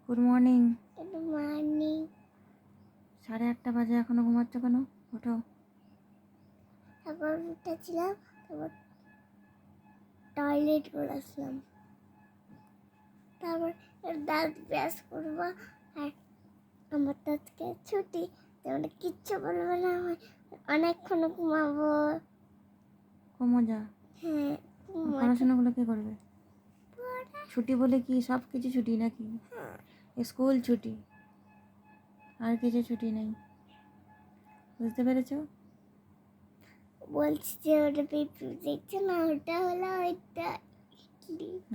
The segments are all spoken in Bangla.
Good morning. Good morning. 8:30 বাজে, এখনো ঘুমাচ্ছ কেন? ওঠো। তারপর উঠেছিলাম, তারপর টয়লেট করে আসলাম, তারপর দাঁত ব্রাশ করবো। আর আমার তো আজকে ছুটি, তোমরা কিচ্ছু বলবো না, আমি অনেকক্ষণ ঘুমাবো। খুব মজা। হ্যাঁ, পড়াশোনাগুলো কে করবে? ছুটি বলে কি সব কিছু ছুটি নাকি? স্কুল ছুটি, আর কিছু ছুটি নেই, বুঝতে পেরেছো? বলছি যে ওটা পেপি দেখছো না, ওটা হলো ওইটা।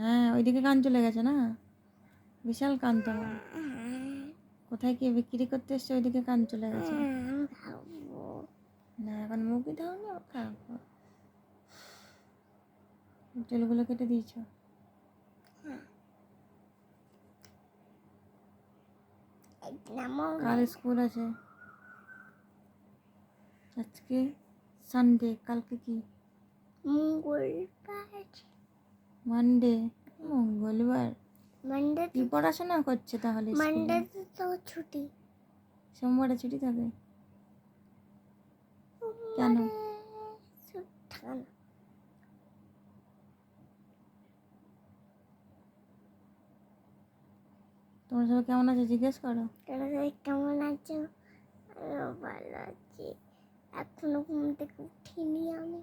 হ্যাঁ, ওইদিকে কান চলে গেছে না, বিশাল কান তোমার। কোথায় কি বিক্রি করতে এসছো, ওইদিকে কান চলে গেছে। খাবো না, এখন মুখই দাও না, খাবো। চুলগুলো কেটে দিয়েছো? কাল স্কুল আছে, আজকে সানডে, কালকে কি? মঙ্গলবার। মানডে। মঙ্গলবার। মানডে কি পড়াশোনা করছে তাহলে স্কুলে? মানডে তো ছুটি। সোমবারে ছুটি থাকে কেন? তোমরা সবাই কেমন আছে জিজ্ঞেস করো। তোমরা সবাই কেমন আছো? আমিও ভালো আছি। এখনো ঘুম থেকে উঠিনি আমি।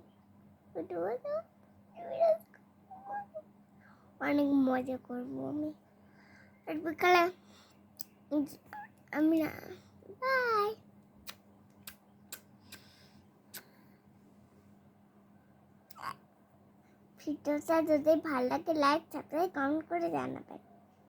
উঠবো তো, অনেক মজা করবো আমি। আর বিকালে আমি না, বাই। ভিডিওটা যদি ভালো লাগে লাইক সাবস্ক্রাইব কমেন্ট করে জানাবেন।